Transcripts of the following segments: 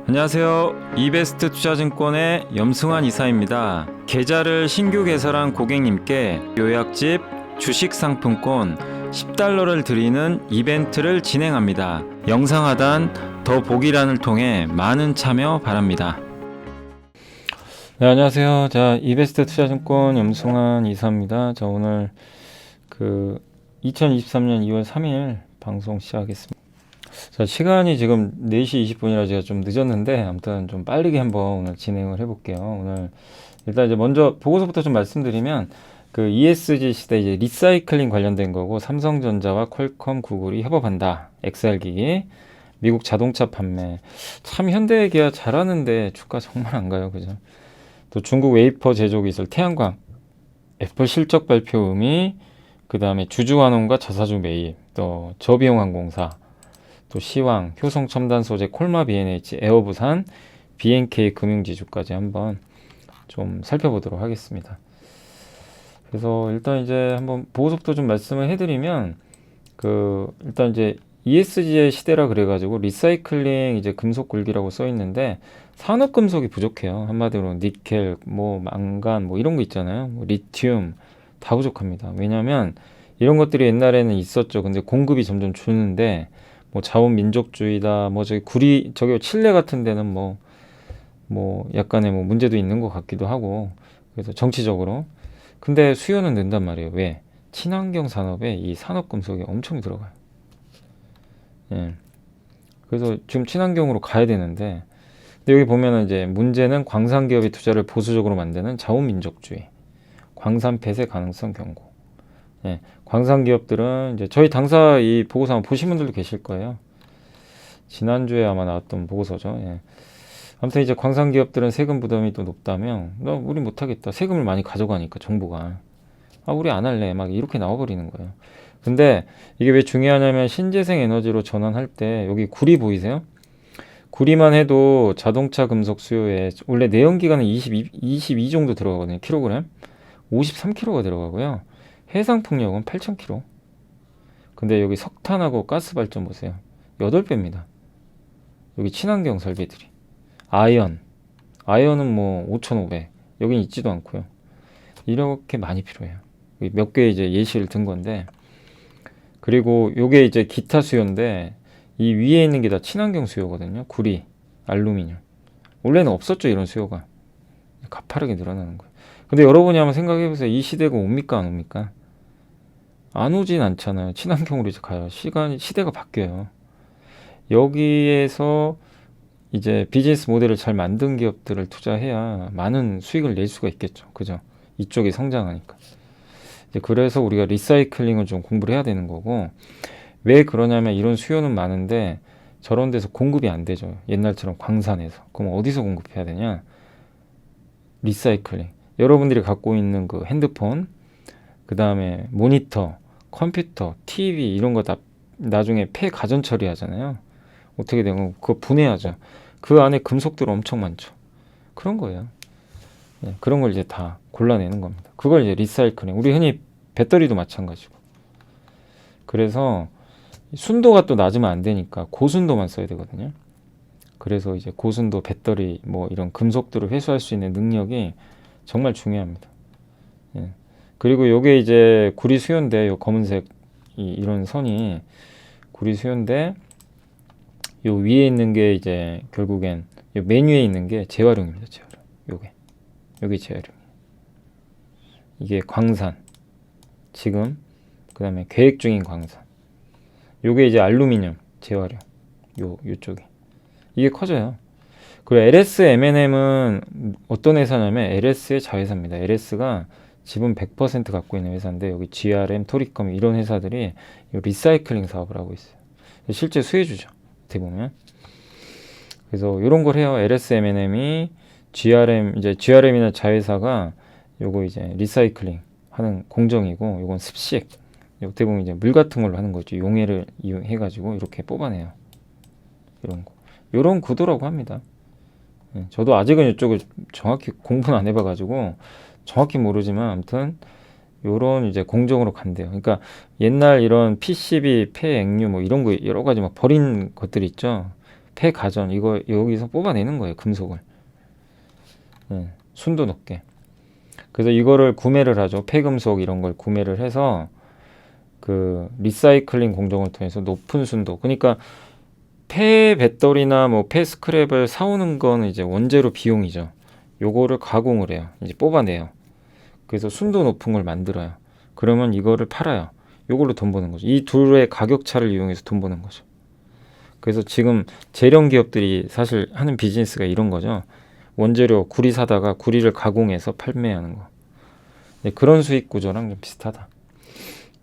안녕하세요. 이베스트 투자증권의 염승환 이사입니다. 계좌를 신규 개설한 고객님께 요약집 주식 상품권 10달러를 드리는 이벤트를 진행합니다. 영상 하단 더 보기란을 통해 많은 참여 바랍니다. 네, 안녕하세요. 자, 이베스트 투자증권 염승환 이사입니다. 자, 오늘 2023년 2월 3일 방송 시작하겠습니다. 자, 시간이 지금 4시 20분이라 제가 좀 늦었는데 아무튼 좀 빠르게 한번 오늘 진행을 해볼게요. 오늘 일단 이제 먼저 보고서부터 좀 말씀드리면 ESG 시대 이제 리사이클링 관련된 거고, 삼성전자와 퀄컴, 구글이 협업한다. XR 기기, 미국 자동차 판매. 참 현대기아 잘하는데 주가 정말 안 가요, 그죠? 또 중국 웨이퍼 제조 기술 태양광, 애플 실적 발표 의미, 그 다음에 주주환원과 자사주 매입, 또 저비용 항공사, 또 시황, 효성 첨단 소재, 콜마 B&H, 에어부산, BNK 금융지주까지 한번 좀 살펴보도록 하겠습니다. 그래서 일단 이제 한번 보고서부터 좀 말씀을 해드리면, 일단 이제 ESG의 시대라 그래가지고 리사이클링 이제 금속 굴기라고 써 있는데 산업 금속이 부족해요. 한마디로 니켈, 뭐 망간, 뭐 이런 거 있잖아요. 뭐 리튬 다 부족합니다. 왜냐하면 이런 것들이 옛날에는 있었죠. 근데 공급이 점점 주는데 뭐 자원 민족주의다, 뭐 저기 칠레 같은 데는 뭐 약간의 뭐 문제도 있는 것 같기도 하고, 그래서 정치적으로. 근데 수요는 는단 말이에요. 왜? 친환경 산업에 이 산업 금속이 엄청 들어가요. 예. 그래서 지금 친환경으로 가야 되는데, 근데 여기 보면은 이제 문제는 광산 기업이 투자를 보수적으로 만드는 자원 민족주의, 광산 폐쇄 가능성 경고. 예, 광산 기업들은 이제 저희 당사 이 보고서 한번 보신 분들도 계실 거예요. 지난주에 아마 나왔던 보고서죠. 예. 아무튼 이제 광산 기업들은 세금 부담이 또 높다면, 우리 못하겠다. 세금을 많이 가져가니까 정부가. 우리 안 할래. 막 이렇게 나와버리는 거예요. 근데 이게 왜 중요하냐면 신재생 에너지로 전환할 때 여기 구리 보이세요? 구리만 해도 자동차 금속 수요에 원래 내연기관은 22 정도 들어가거든요. 킬로그램. 53kg가 들어가고요. 해상풍력은 8,000kg. 근데 여기 석탄하고 가스 발전 보세요. 8배입니다. 여기 친환경 설비들이. 아이언은 뭐 5,500. 여긴 있지도 않고요. 이렇게 많이 필요해요. 몇 개 이제 예시를 든 건데, 그리고 요게 이제 기타 수요인데 이 위에 있는 게 다 친환경 수요거든요. 구리, 알루미늄. 원래는 없었죠, 이런 수요가. 가파르게 늘어나는 거예요. 근데 여러분이 한번 생각해 보세요. 이 시대가 옵니까, 안 옵니까? 안 오진 않잖아요. 친환경으로 이제 가요. 시대가 바뀌어요. 여기에서 이제 비즈니스 모델을 잘 만든 기업들을 투자해야 많은 수익을 낼 수가 있겠죠. 그죠? 이쪽이 성장하니까. 이제 그래서 우리가 리사이클링을 좀 공부를 해야 되는 거고, 왜 그러냐면 이런 수요는 많은데 저런 데서 공급이 안 되죠. 옛날처럼 광산에서. 그럼 어디서 공급해야 되냐? 리사이클링. 여러분들이 갖고 있는 그 핸드폰, 그 다음에 모니터, 컴퓨터, TV 이런 거 다 나중에 폐가전 처리하잖아요. 어떻게 되면 그거 분해하죠. 그 안에 금속들 엄청 많죠. 그런 거예요. 네, 그런 걸 이제 다 골라내는 겁니다. 그걸 이제 리사이클링. 우리 흔히 배터리도 마찬가지고. 그래서 순도가 또 낮으면 안 되니까 고순도만 써야 되거든요. 그래서 이제 고순도 배터리 뭐 이런 금속들을 회수할 수 있는 능력이 정말 중요합니다. 예. 그리고 요게 이제 구리 수요인데, 요 검은색 이런 선이 구리 수요인데, 요 위에 있는 게 이제 결국엔 요 맨 위에 있는 게 재활용입니다. 재활용. 요게 재활용. 이게 광산. 지금 그다음에 계획 중인 광산. 요게 이제 알루미늄 재활용. 요쪽이. 이게 커져요. 그리고 LS M&M은 어떤 회사냐면 LS의 자회사입니다. LS가 지분 100% 갖고 있는 회사인데, 여기 GRM, 토리컴 이런 회사들이 리사이클링 사업을 하고 있어요. 실제 수혜주죠. 어떻게 보면. 그래서 이런 걸 해요. LS M&M이 GRM이나 자회사가 요거 이제 리사이클링 하는 공정이고, 요건 습식. 어떻게 보면 이제 물 같은 걸로 하는 거죠. 용해를 이용해가지고 이렇게 뽑아내요. 이런 거. 요런 구도라고 합니다. 저도 아직은 이쪽을 정확히 공부는 안 해봐가지고 정확히 모르지만 아무튼 요런 이제 공정으로 간대요. 그러니까 옛날 이런 PCB, 폐액류 뭐 이런 거 여러 가지 막 버린 것들이 있죠. 폐가전 이거 여기서 뽑아내는 거예요. 금속을. 순도 높게. 그래서 이거를 구매를 하죠. 폐금속 이런 걸 구매를 해서 그 리사이클링 공정을 통해서 높은 순도. 그러니까 폐 배터리나 뭐 폐 스크랩을 사오는 거는 이제 원재료 비용이죠. 요거를 가공을 해요. 이제 뽑아내요. 그래서 순도 높은 걸 만들어요. 그러면 이거를 팔아요. 요걸로 돈 버는 거죠. 이 둘의 가격 차를 이용해서 돈 버는 거죠. 그래서 지금 재련 기업들이 사실 하는 비즈니스가 이런 거죠. 원재료 구리 사다가 구리를 가공해서 판매하는 거. 네, 그런 수익 구조랑 좀 비슷하다.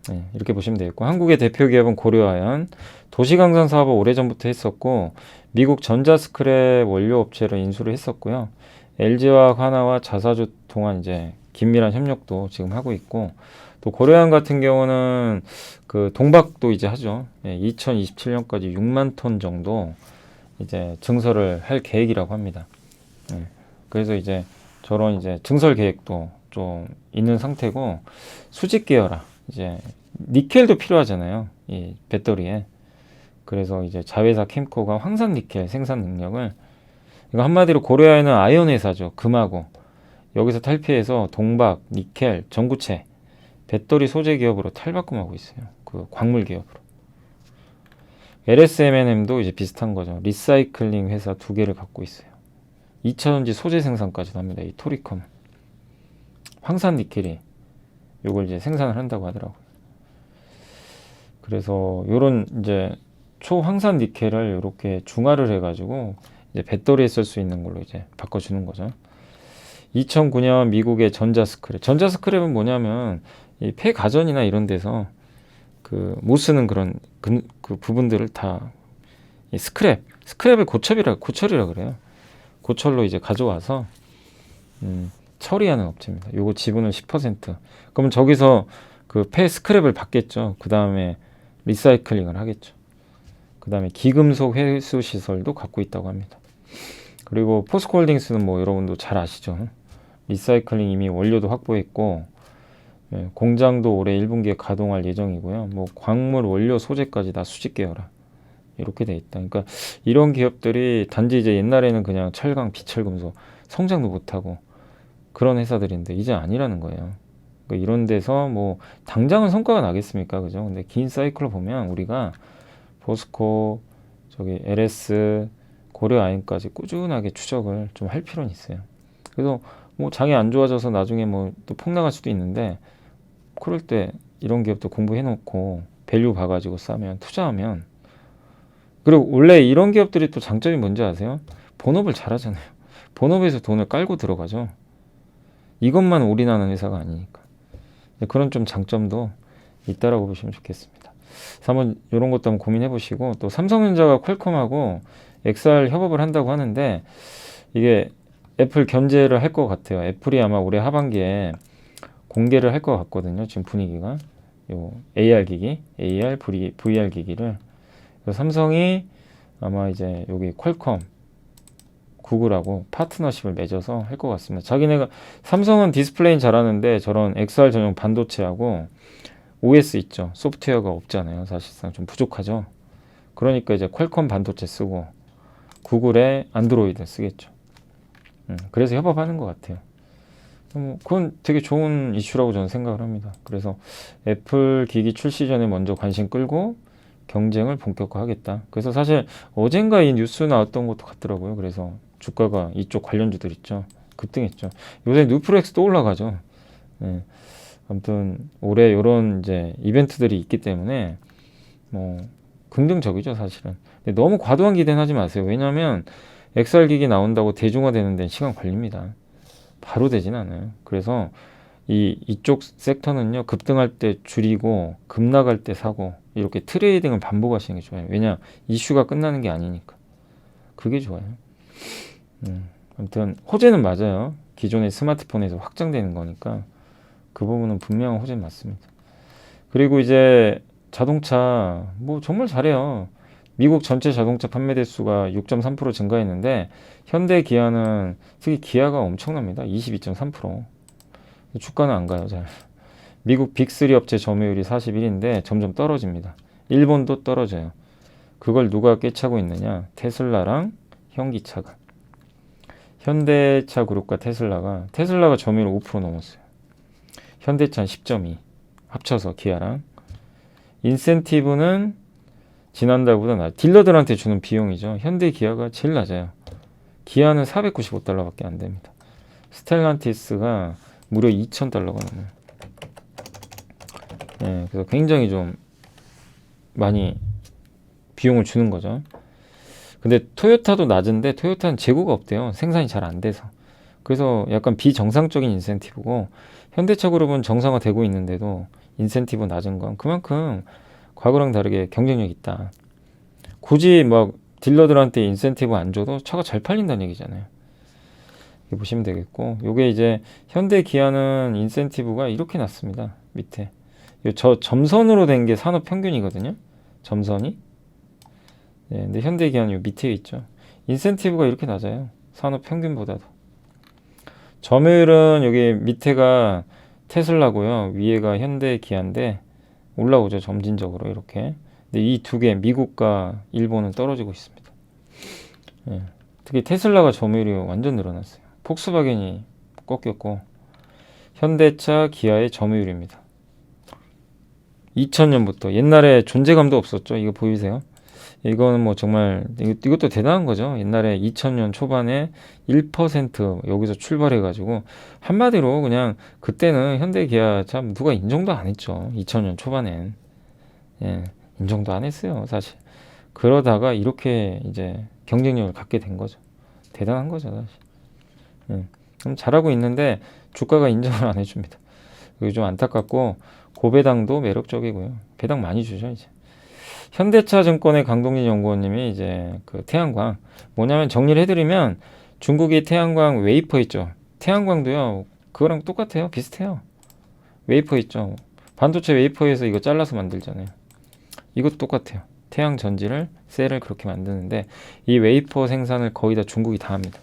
네, 이렇게 보시면 되겠고, 한국의 대표 기업은 고려아연, 도시강산 사업을 오래전부터 했었고 미국 전자스크랩 원료 업체를 인수를 했었고요. LG와 하나와 자사주 동안 이제 긴밀한 협력도 지금 하고 있고, 또 고려아연 같은 경우는 그 동박도 이제 하죠. 2027년까지 6만 톤 정도 이제 증설을 할 계획이라고 합니다. 그래서 이제 저런 이제 증설 계획도 좀 있는 상태고, 수직 계열화 이제 니켈도 필요하잖아요. 이 배터리에. 그래서 이제 자회사 캠코가 황산 니켈 생산 능력을, 이거 한마디로 고려아연은 아이언 회사죠. 금하고 여기서 탈피해서 동박, 니켈, 전구체, 배터리 소재 기업으로 탈바꿈하고 있어요. 그 광물 기업으로. LSM&M도 이제 비슷한 거죠. 리사이클링 회사 2개를 갖고 있어요. 2차전지 소재 생산까지도 합니다. 이 토리컴. 황산 니켈이 요걸 이제 생산을 한다고 하더라고요. 그래서 요런 이제 초황산 니켈을 이렇게 중화를 해가지고 이제 배터리에 쓸 수 있는 걸로 이제 바꿔주는 거죠. 2009년 미국의 전자스크랩. 전자스크랩은 뭐냐면 이 폐가전이나 이런 데서 그 못 쓰는 그런 그 부분들을 다 이 스크랩을 고철이라 그래요. 고철로 이제 가져와서 처리하는 업체입니다. 요거 지분은 10%. 그러면 저기서 그 폐 스크랩을 받겠죠. 그 다음에 리사이클링을 하겠죠. 그 다음에 기금속 회수 시설도 갖고 있다고 합니다. 그리고 포스코홀딩스는 뭐 여러분도 잘 아시죠. 리사이클링 이미 원료도 확보했고, 공장도 올해 1분기에 가동할 예정이고요. 뭐 광물 원료 소재까지 다 수직 계열화 이렇게 돼 있다. 그러니까 이런 기업들이 단지 이제 옛날에는 그냥 철강, 비철금속 성장도 못하고 그런 회사들인데 이제 아니라는 거예요. 그러니까 이런 데서 뭐 당장은 성과가 나겠습니까, 그죠? 근데 긴 사이클로 보면 우리가 포스코, 저기 LS, 고려아연까지 꾸준하게 추적을 좀 할 필요는 있어요. 그래서 뭐 장이 안 좋아져서 나중에 뭐 또 폭락할 수도 있는데, 그럴 때 이런 기업도 공부해놓고 밸류 봐가지고 싸면, 투자하면. 그리고 원래 이런 기업들이 또 장점이 뭔지 아세요? 본업을 잘하잖아요. 본업에서 돈을 깔고 들어가죠. 이것만 올인하는 회사가 아니니까. 그런 좀 장점도 있다라고 보시면 좋겠습니다. 그래서 한번 이런 것도 한번 고민해 보시고, 또 삼성전자가 퀄컴하고 XR 협업을 한다고 하는데 이게 애플 견제를 할 것 같아요. 애플이 아마 올해 하반기에 공개를 할 것 같거든요. 지금 분위기가 요 AR 기기, AR, VR 기기를. 그래서 삼성이 아마 이제 여기 퀄컴, 구글하고 파트너십을 맺어서 할 것 같습니다. 자기네가, 삼성은 디스플레이는 잘하는데 저런 XR 전용 반도체하고 OS 있죠. 소프트웨어가 없잖아요. 사실상 좀 부족하죠. 그러니까 이제 퀄컴 반도체 쓰고 구글의 안드로이드 쓰겠죠. 그래서 협업하는 것 같아요. 그건 되게 좋은 이슈라고 저는 생각을 합니다. 그래서 애플 기기 출시 전에 먼저 관심 끌고 경쟁을 본격화하겠다. 그래서 사실 어젠가 이 뉴스 나왔던 것도 같더라고요. 그래서 주가가 이쪽 관련주들 있죠. 급등했죠. 요새 뉴프렉스도 올라가죠. 네. 아무튼 올해 이런 이제 이벤트들이 있기 때문에 뭐 긍정적이죠, 사실은. 근데 너무 과도한 기대는 하지 마세요. 왜냐하면 XR 기기 나온다고 대중화되는 데는 시간 걸립니다. 바로 되진 않아요. 그래서 이쪽 섹터는요, 급등할 때 줄이고 급락할 때 사고, 이렇게 트레이딩을 반복하시는 게 좋아요. 왜냐, 이슈가 끝나는 게 아니니까. 그게 좋아요. 아무튼 호재는 맞아요. 기존의 스마트폰에서 확장되는 거니까 그 부분은 분명한 호재는 맞습니다. 그리고 이제 자동차 뭐 정말 잘해요. 미국 전체 자동차 판매 대수가 6.3% 증가했는데 현대, 기아는, 특히 기아가 엄청납니다. 22.3%. 주가는 안 가요, 잘. 미국 빅3 업체 점유율이 41인데 점점 떨어집니다. 일본도 떨어져요. 그걸 누가 꿰차고 있느냐? 테슬라랑 현기차가. 현대차 그룹과 테슬라가 점유율 5% 넘었어요. 현대차는 10.2 합쳐서 기아랑. 인센티브는 지난달보다 딜러들한테 주는 비용이죠. 현대 기아가 제일 낮아요. 기아는 $495밖에 안 됩니다. 스텔란티스가 무려 $2,000가 넘어요. 예, 그래서 굉장히 좀 많이 비용을 주는 거죠. 근데 토요타도 낮은데 토요타는 재고가 없대요. 생산이 잘 안 돼서. 그래서 약간 비정상적인 인센티브고, 현대차 그룹은 정상화되고 있는데도 인센티브 낮은 건 그만큼 과거랑 다르게 경쟁력 있다. 굳이 막 딜러들한테 인센티브 안 줘도 차가 잘 팔린다는 얘기잖아요. 이렇게 보시면 되겠고, 요게 이제 현대 기아는 인센티브가 이렇게 났습니다. 밑에 저 점선으로 된 게 산업 평균이거든요. 점선이. 네, 근데 현대 기아는 요 밑에 있죠. 인센티브가 이렇게 낮아요. 산업 평균보다도. 점유율은 여기 밑에가 테슬라고요. 위에가 현대 기아인데 올라오죠. 점진적으로 이렇게. 근데 이 두 개, 미국과 일본은 떨어지고 있습니다. 예. 특히 테슬라가 점유율이 완전 늘어났어요. 폭스바겐이 꺾였고, 현대차, 기아의 점유율입니다. 2000년부터 옛날에 존재감도 없었죠. 이거 보이세요? 이거는 뭐 정말 이것도 대단한 거죠. 옛날에 2000년 초반에 1% 여기서 출발해 가지고, 한마디로 그냥 그때는 현대 기아 참 누가 인정도 안 했죠. 2000년 초반엔. 예, 인정도 안 했어요, 사실. 그러다가 이렇게 이제 경쟁력을 갖게 된 거죠. 대단한 거죠, 사실. 예. 잘하고 있는데 주가가 인정을 안 해줍니다. 이게 좀 안타깝고, 고배당도 매력적이고요. 배당 많이 주죠, 이제. 현대차증권의 강동진 연구원님이 이제 그 태양광, 뭐냐면 정리를 해드리면, 중국이 태양광 웨이퍼 있죠. 태양광도요, 그거랑 똑같아요. 비슷해요. 웨이퍼 있죠. 반도체 웨이퍼에서 이거 잘라서 만들잖아요. 이것도 똑같아요. 태양 전지를, 셀을 그렇게 만드는데, 이 웨이퍼 생산을 거의 다 중국이 다 합니다.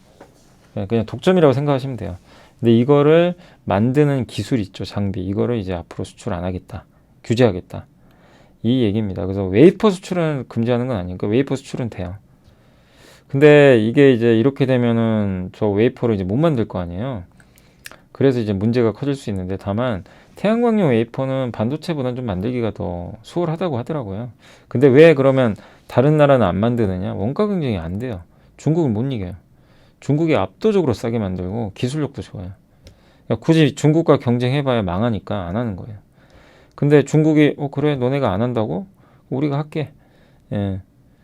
그냥 독점이라고 생각하시면 돼요. 근데 이거를 만드는 기술 있죠, 장비. 이거를 이제 앞으로 수출 안 하겠다. 규제하겠다. 이 얘기입니다. 그래서 웨이퍼 수출은 금지하는 건 아니니까 웨이퍼 수출은 돼요. 근데 이게 이제 이렇게 되면은 저 웨이퍼를 이제 못 만들 거 아니에요. 그래서 이제 문제가 커질 수 있는데, 다만 태양광용 웨이퍼는 반도체보다는 좀 만들기가 더 수월하다고 하더라고요. 근데 왜 그러면 다른 나라는 안 만드느냐? 원가 경쟁이 안 돼요. 중국은 못 이겨요. 중국이 압도적으로 싸게 만들고 기술력도 좋아요. 그러니까 굳이 중국과 경쟁해봐야 망하니까 안 하는 거예요. 근데 중국이 그래 너네가 안 한다고? 우리가 할게. 예.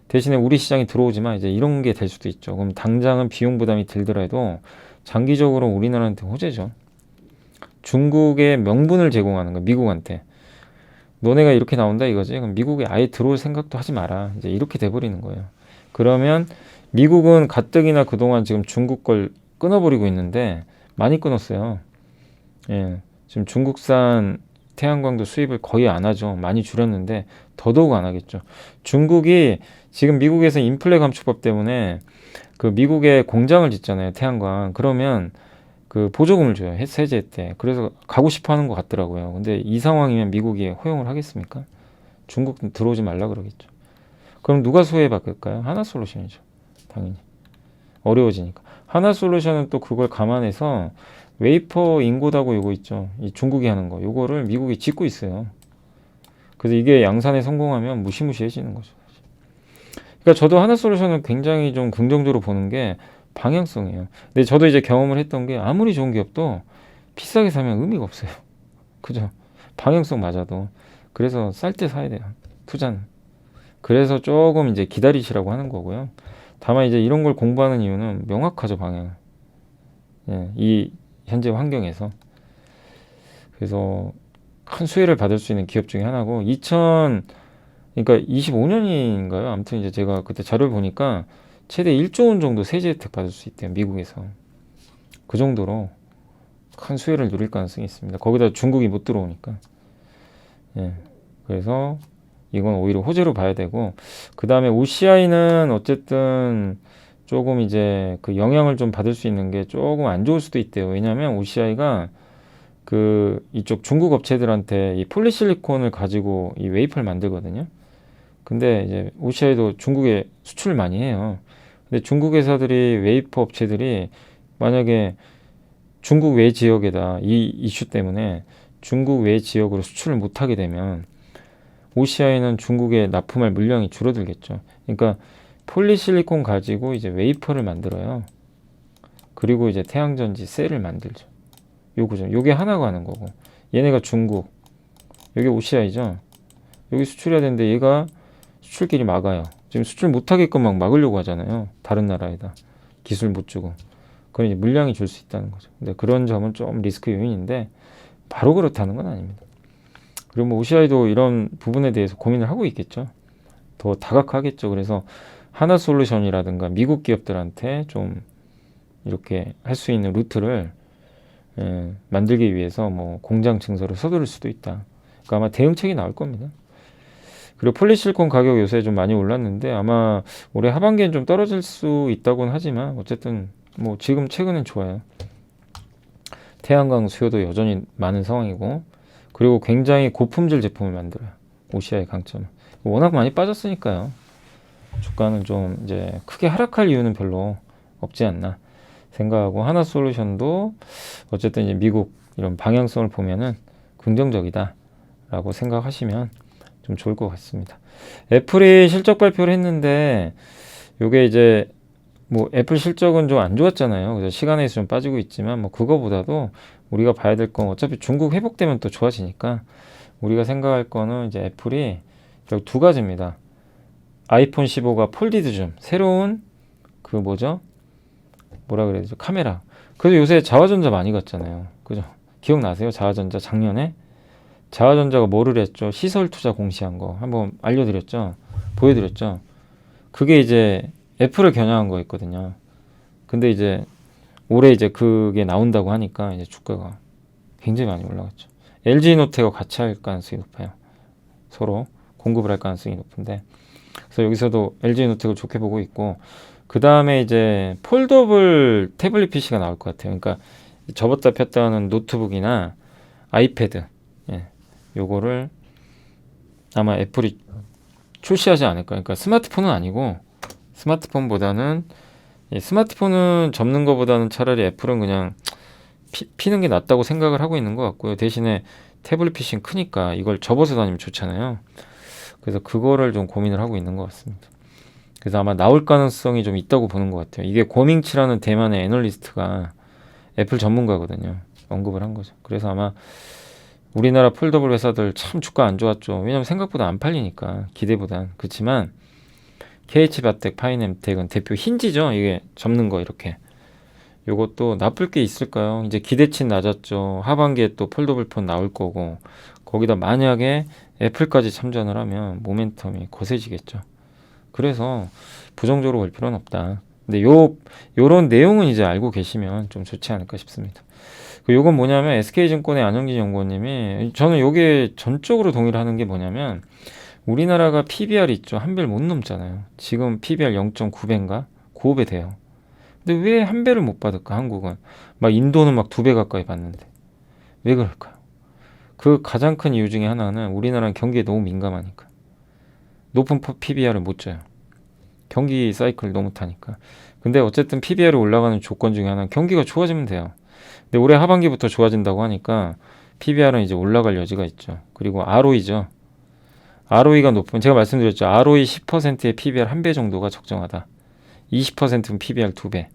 대신에 우리 시장이 들어오지만 이제 이런 게 될 수도 있죠. 그럼 당장은 비용 부담이 들더라도 장기적으로 우리나라한테 호재죠. 중국의 명분을 제공하는 거, 미국한테. 너네가 이렇게 나온다 이거지. 그럼 미국에 아예 들어올 생각도 하지 마라. 이제 이렇게 돼버리는 거예요. 그러면 미국은 가뜩이나 그동안 지금 중국 걸 끊어버리고 있는데 많이 끊었어요. 예. 지금 중국산 태양광도 수입을 거의 안 하죠. 많이 줄였는데 더더욱 안 하겠죠. 중국이 지금 미국에서 인플레 감축법 때문에 그 미국에 공장을 짓잖아요. 태양광. 그러면 그 보조금을 줘요. 세제 때. 그래서 가고 싶어 하는 것 같더라고요. 근데 이 상황이면 미국이 허용을 하겠습니까? 중국 들어오지 말라 그러겠죠. 그럼 누가 소외받을까요? 하나솔루션이죠. 당연히. 어려워지니까. 하나솔루션은 또 그걸 감안해서 웨이퍼 인고다고 요거 있죠. 이 중국이 하는 거. 요거를 미국이 짓고 있어요. 그래서 이게 양산에 성공하면 무시무시해지는 거죠. 그러니까 저도 하나솔루션은 굉장히 좀 긍정적으로 보는 게 방향성이에요. 근데 저도 이제 경험을 했던 게 아무리 좋은 기업도 비싸게 사면 의미가 없어요. 그죠? 방향성 맞아도. 그래서 쌀 때 사야 돼요. 투자는. 그래서 조금 이제 기다리시라고 하는 거고요. 다만 이제 이런 걸 공부하는 이유는 명확하죠, 방향. 예, 이 현재 환경에서. 그래서 큰 수혜를 받을 수 있는 기업 중에 하나고, 그러니까 25년인가요? 아무튼 이제 제가 그때 자료를 보니까 최대 1조 원 정도 세제 혜택 받을 수 있대요, 미국에서. 그 정도로 큰 수혜를 누릴 가능성이 있습니다. 거기다 중국이 못 들어오니까. 예. 그래서 이건 오히려 호재로 봐야 되고, 그 다음에 OCI는 어쨌든 조금 이제 그 영향을 좀 받을 수 있는 게 조금 안 좋을 수도 있대요. 왜냐하면 OCI가 그 이쪽 중국 업체들한테 이 폴리실리콘을 가지고 이 웨이퍼를 만들거든요. 근데 이제 OCI도 중국에 수출을 많이 해요. 근데 중국 회사들이 웨이퍼 업체들이 만약에 중국 외 지역에다 이 이슈 때문에 중국 외 지역으로 수출을 못하게 되면 OCI는 중국에 납품할 물량이 줄어들겠죠. 그러니까 폴리실리콘 가지고 이제 웨이퍼를 만들어요. 그리고 이제 태양전지 셀을 만들죠. 요거죠. 요게 하나가 하는 거고. 얘네가 중국, 여기 OCI죠. 여기 수출해야 되는데 얘가 수출길이 막아요. 지금 수출 못하게끔 막 막으려고 하잖아요. 다른 나라에다 기술 못 주고. 그럼 이제 물량이 줄 수 있다는 거죠. 근데 그런 점은 좀 리스크 요인인데 바로 그렇다는 건 아닙니다. 그리고 뭐 OCI도 이런 부분에 대해서 고민을 하고 있겠죠. 더 다각화하겠죠. 그래서 하나솔루션이라든가 미국 기업들한테 좀 이렇게 할 수 있는 루트를 만들기 위해서 뭐 공장 증설을 서두를 수도 있다. 그러니까 아마 대응책이 나올 겁니다. 그리고 폴리실콘 가격 요새 좀 많이 올랐는데 아마 올해 하반기엔 좀 떨어질 수 있다고는 하지만 어쨌든 뭐 지금 최근엔 좋아요. 태양광 수요도 여전히 많은 상황이고 그리고 굉장히 고품질 제품을 만들어요. OCI 강점은 워낙 많이 빠졌으니까요. 주가는 좀 이제 크게 하락할 이유는 별로 없지 않나 생각하고 하나솔루션도 어쨌든 이제 미국 이런 방향성을 보면은 긍정적이다라고 생각하시면 좀 좋을 것 같습니다. 애플이 실적 발표를 했는데 요게 이제 뭐 애플 실적은 좀 안 좋았잖아요. 그래서 시간에서 좀 빠지고 있지만 뭐 그거보다도 우리가 봐야 될 건 어차피 중국 회복되면 또 좋아지니까 우리가 생각할 거는 이제 애플이 결국 두 가지입니다. 아이폰 15가 폴디드 줌 새로운 그 뭐죠? 뭐라 그래야 되죠? 카메라. 그래서 요새 자화전자 많이 갔잖아요. 그죠? 기억나세요? 자화전자 작년에 자화전자가 뭐를 했죠? 시설 투자 공시한 거 한번 알려드렸죠? 보여드렸죠? 그게 이제 애플을 겨냥한 거였거든요. 근데 이제 올해 이제 그게 나온다고 하니까 이제 주가가 굉장히 많이 올라갔죠. LG노텍과 같이 할 가능성이 높아요. 서로 공급을 할 가능성이 높은데 그래서 여기서도 LG노텍을 좋게 보고 있고 그 다음에 이제 폴더블 태블릿 PC가 나올 것 같아요. 그러니까 접었다 폈다 하는 노트북이나 아이패드 요거를 아마 애플이 출시하지 않을까. 그러니까 스마트폰은 아니고 스마트폰보다는 스마트폰은 접는 것보다는 차라리 애플은 그냥 피는 게 낫다고 생각을 하고 있는 것 같고요. 대신에 태블릿 PC는 크니까 이걸 접어서 다니면 좋잖아요. 그래서 그거를 좀 고민을 하고 있는 것 같습니다. 그래서 아마 나올 가능성이 좀 있다고 보는 것 같아요. 이게 고밍치라는 대만의 애널리스트가 애플 전문가거든요. 언급을 한 거죠. 그래서 아마 우리나라 폴더블 회사들 참 주가 안 좋았죠. 왜냐면 생각보다 안 팔리니까 기대보단. 그렇지만 KH바텍, 파이nem텍은 대표 힌지죠. 이게 접는 거 이렇게. 요것도 나쁠 게 있을까요? 이제 기대치 낮았죠. 하반기에 또 폴더블 폰 나올 거고 거기다 만약에 애플까지 참전을 하면 모멘텀이 거세지겠죠. 그래서 부정적으로 볼 필요는 없다. 근데 요런 내용은 이제 알고 계시면 좀 좋지 않을까 싶습니다. 요건 뭐냐면 SK증권의 안영진 연구원님이 저는 요게 전적으로 동의를 하는 게 뭐냐면 우리나라가 PBR 있죠. 한 배를 못 넘잖아요. 지금 PBR 0.9배인가? 9배 돼요. 근데 왜 한 배를 못 받을까? 한국은 막 인도는 막 2배 가까이 받는데 왜 그럴까요? 그 가장 큰 이유 중에 하나는 우리나라는 경기에 너무 민감하니까 높은 PBR을 못 줘요. 경기 사이클 너무 타니까. 근데 어쨌든 PBR이 올라가는 조건 중에 하나는 경기가 좋아지면 돼요. 근데 올해 하반기부터 좋아진다고 하니까 PBR은 이제 올라갈 여지가 있죠. 그리고 ROE죠. ROE가 높으면 제가 말씀드렸죠. ROE 10%의 PBR 한 배 정도가 적정하다. 20%는 PBR 2배.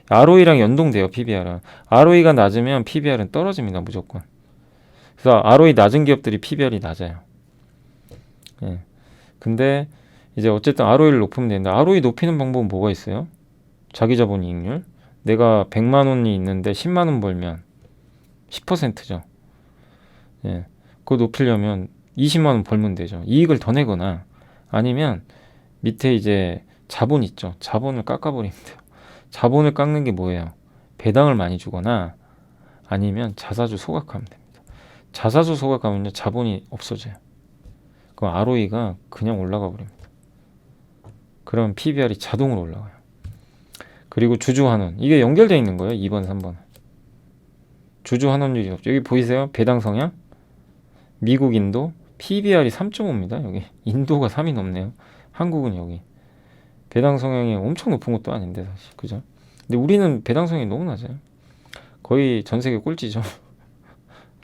ROE랑 연동돼요. PBR은. ROE가 낮으면 PBR은 떨어집니다. 무조건. 그래서 ROE 낮은 기업들이 PBR이 낮아요. 예. 근데 이제 어쨌든 ROE를 높이면 되는데 ROE 높이는 방법은 뭐가 있어요? 자기 자본 이익률. 내가 100만 원이 있는데 10만 원 벌면 10%죠. 예. 그거 높이려면 20만 원 벌면 되죠. 이익을 더 내거나 아니면 밑에 이제 자본 있죠. 자본을 깎아버리면 돼요. 자본을 깎는 게 뭐예요? 배당을 많이 주거나 아니면 자사주 소각하면 됩니다. 자사주 소각하면 자본이 없어져요. 그럼 ROE가 그냥 올라가 버립니다. 그럼 PBR이 자동으로 올라가요. 그리고 주주환원. 이게 연결되어 있는 거예요. 2번, 3번. 주주환원율이 없죠. 여기 보이세요? 배당 성향? 미국, 인도. PBR이 3.5입니다. 여기 인도가 3이 넘네요. 한국은 여기 배당 성향이 엄청 높은 것도 아닌데 사실 그죠? 근데 우리는 배당 성향이 너무 낮아요. 거의 전 세계 꼴찌죠.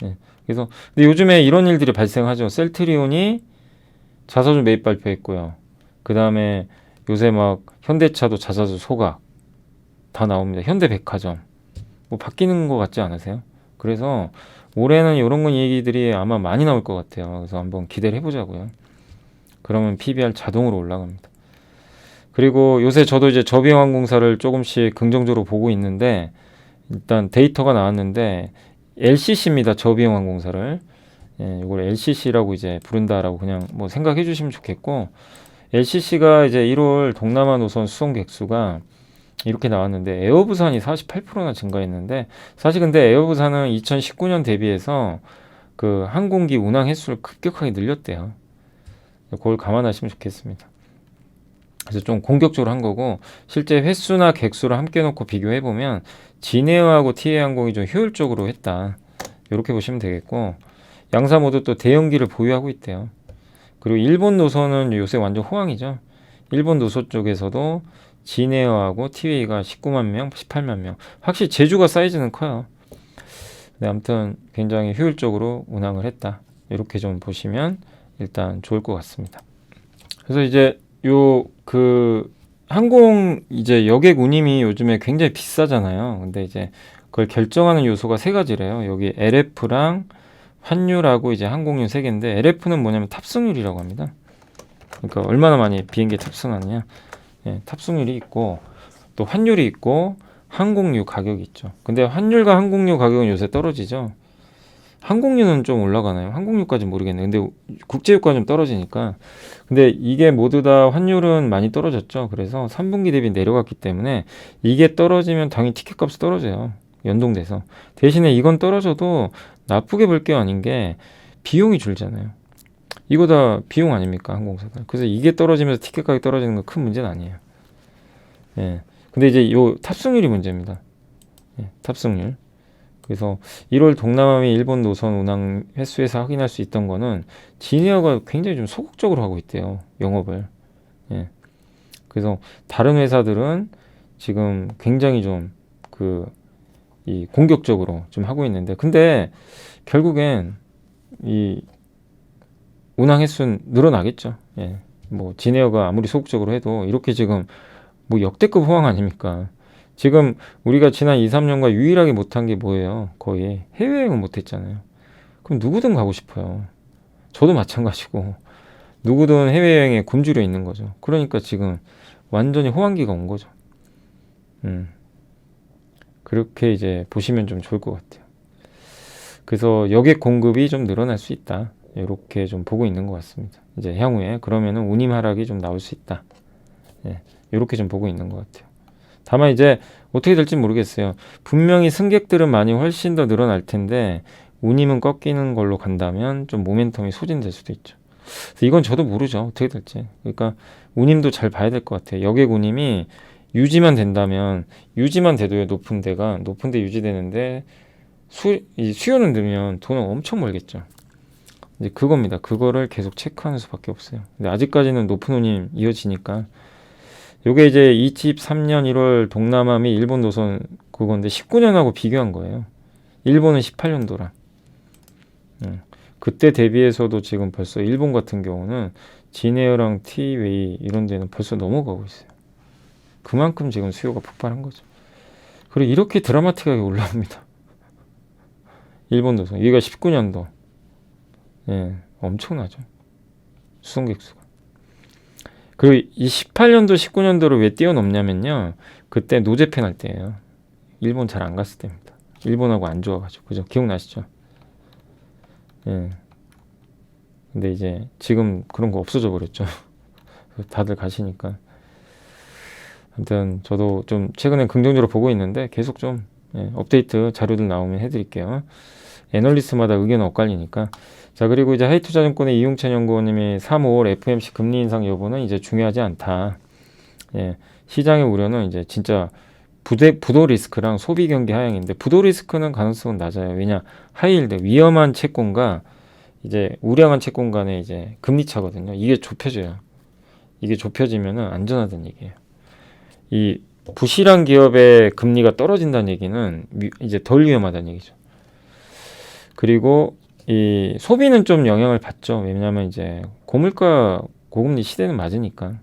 네. 그래서 근데 요즘에 이런 일들이 발생하죠. 셀트리온이 자사주 매입 발표했고요. 그 다음에 요새 막 현대차도 자사주 소각 다 나옵니다. 현대백화점 뭐 바뀌는 것 같지 않으세요? 그래서 올해는 이런 건 얘기들이 아마 많이 나올 것 같아요. 그래서 한번 기대를 해보자고요. 그러면 PBR 자동으로 올라갑니다. 그리고 요새 저도 이제 저비용항공사를 조금씩 긍정적으로 보고 있는데 일단 데이터가 나왔는데 LCC입니다. 저비용항공사를. 예, 이걸 LCC라고 이제 부른다라고 그냥 뭐 생각해 주시면 좋겠고 LCC가 이제 1월 동남아 노선 수송 객수가 이렇게 나왔는데 에어부산이 48%나 증가했는데 사실 근데 에어부산은 2019년 대비해서 그 항공기 운항 횟수를 급격하게 늘렸대요. 그걸 감안하시면 좋겠습니다. 그래서 좀 공격적으로 한 거고 실제 횟수나 객수를 함께 놓고 비교해 보면 진에어하고 TA항공이 좀 효율적으로 했다. 이렇게 보시면 되겠고 양사 모두 또 대형기를 보유하고 있대요. 그리고 일본 노선은 요새 완전 호황이죠. 일본 노선 쪽에서도 진에어하고 티웨이가 19만 명, 18만 명. 확실히 제주가 사이즈는 커요. 네, 아무튼 굉장히 효율적으로 운항을 했다. 이렇게 좀 보시면 일단 좋을 것 같습니다. 그래서 이제 요 그 항공 이제 여객 운임이 요즘에 굉장히 비싸잖아요. 근데 이제 그걸 결정하는 요소가 세 가지래요. 여기 LF랑 환율하고 이제 항공료 세 개인데 LF는 뭐냐면 탑승률이라고 합니다. 그러니까 얼마나 많이 비행기에 탑승하느냐. 예, 탑승률이 있고 또 환율이 있고 항공료 가격이 있죠. 근데 환율과 항공료 가격은 요새 떨어지죠. 항공료는 좀 올라가나요? 항공료까지는 모르겠네. 근데 국제유가 좀 떨어지니까. 근데 이게 모두 다 환율은 많이 떨어졌죠. 그래서 3분기 대비 내려갔기 때문에 이게 떨어지면 당연히 티켓값이 떨어져요. 연동돼서. 대신에 이건 떨어져도 나쁘게 볼 게 아닌 게 비용이 줄잖아요. 이거 다 비용 아닙니까? 항공사들. 그래서 이게 떨어지면서 티켓 가격이 떨어지는 건 큰 문제는 아니에요. 예. 근데 이제 요 탑승률이 문제입니다. 예, 탑승률. 그래서 1월 동남아 및 일본 노선 운항 횟수에서 확인할 수 있던 거는 진에어가 굉장히 좀 소극적으로 하고 있대요. 영업을. 예. 그래서 다른 회사들은 지금 굉장히 좀 이 공격적으로 좀 하고 있는데 근데 결국엔 이 운항 횟수는 늘어나겠죠. 예. 뭐 진에어가 아무리 소극적으로 해도 이렇게 지금 뭐 역대급 호황 아닙니까? 지금 우리가 지난 2, 3년간 유일하게 못한 게 뭐예요? 거의 해외여행을 못했잖아요. 그럼 누구든 가고 싶어요. 저도 마찬가지고 누구든 해외여행에 굶주려 있는 거죠. 그러니까 지금 완전히 호황기가 온 거죠. 그렇게 이제 보시면 좀 좋을 것 같아요. 그래서 여객 공급이 좀 늘어날 수 있다. 이렇게 좀 보고 있는 것 같습니다. 이제 향후에 그러면은 운임 하락이 좀 나올 수 있다. 예, 이렇게 좀 보고 있는 것 같아요. 다만 이제 어떻게 될지 모르겠어요. 분명히 승객들은 많이 훨씬 더 늘어날 텐데 운임은 꺾이는 걸로 간다면 좀 모멘텀이 소진될 수도 있죠. 그래서 이건 저도 모르죠. 어떻게 될지. 그러니까 운임도 잘 봐야 될 것 같아요. 여객 운임이 유지만 된다면 유지만 돼도요. 높은 데 유지되는데 이 수요는 늘면 돈은 엄청 벌겠죠. 이제 그겁니다. 그거를 계속 체크하는 수밖에 없어요. 근데 아직까지는 높은 운임 이어지니까 요게 이제 23년 1월 동남아 및 일본 노선 그건데 19년하고 비교한 거예요. 일본은 18년도라. 그때 대비해서도 지금 벌써 일본 같은 경우는 진에어랑 티웨이 이런 데는 벌써 넘어가고 있어요. 그만큼 지금 수요가 폭발한 거죠. 그리고 이렇게 드라마틱하게 올라옵니다. 일본 노선. 여기가 19년도. 예, 엄청나죠. 수송객 수가. 그리고 이 18년도, 19년도를 왜 뛰어넘냐면요. 그때 노제팬 할 때예요. 일본 잘 안 갔을 때입니다. 일본하고 안 좋아가지고. 그죠? 기억나시죠? 예. 근데 이제 지금 그런 거 없어져 버렸죠. 다들 가시니까. 아무튼 저도 좀 최근에 긍정적으로 보고 있는데 계속 좀 업데이트 자료들 나오면 해드릴게요. 애널리스트마다 의견은 엇갈리니까. 자, 그리고 이제 하이투자증권의 이용찬 연구원님이 3, 5월 FMC 금리 인상 여부는 이제 중요하지 않다. 예, 시장의 우려는 이제 진짜 부도 리스크랑 소비 경기 하향인데 부도 리스크는 가능성은 낮아요. 왜냐 하이힐드 위험한 채권과 이제 우량한 채권 간의 이제 금리 차거든요. 이게 좁혀져요. 이게 좁혀지면은 안전하다는 얘기예요. 이 부실한 기업의 금리가 떨어진다는 얘기는 이제 덜 위험하다는 얘기죠. 그리고 이 소비는 좀 영향을 받죠. 왜냐하면 이제 고물가 고금리 시대는 맞으니까.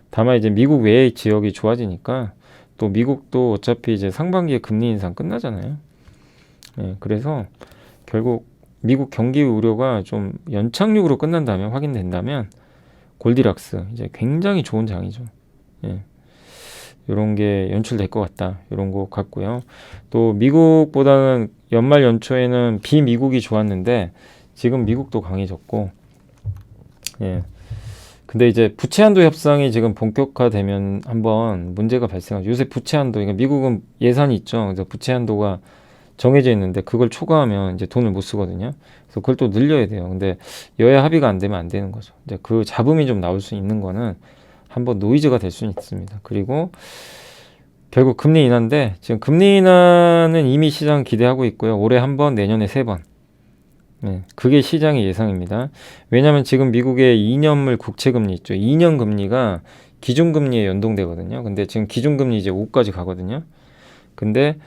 다만 이제 미국 외의 지역이 좋아지니까 또 미국도 어차피 이제 상반기에 금리 인상 끝나잖아요. 예, 그래서 결국 미국 경기 우려가 좀 연착륙으로 끝난다면 확인된다면 골디락스 이제 굉장히 좋은 장이죠. 예. 이런 게 연출될 것 같다. 이런 거 같고요. 또 미국보다는 연말 연초에는 비미국이 좋았는데 지금 미국도 강해졌고, 예. 근데 이제 부채 한도 협상이 지금 본격화되면 한번 문제가 발생하죠. 요새 부채 한도, 그러니까 미국은 예산이 있죠. 그래서 부채 한도가 정해져 있는데 그걸 초과하면 이제 돈을 못 쓰거든요. 그래서 그걸 또 늘려야 돼요. 근데 여야 합의가 안 되면 안 되는 거죠. 이제 그 잡음이 좀 나올 수 있는 거는 한번 노이즈가 될 수는 있습니다. 그리고 결국 금리 인하인데 지금 금리 인하는 이미 시장 기대하고 있고요. 올해 한 번, 내년에 세 번. 네, 그게 시장의 예상입니다. 왜냐하면 지금 미국의 2년물 국채금리 있죠. 2년 금리가 기준금리에 연동되거든요. 근데 지금 기준금리 이제 5까지 가거든요. 근데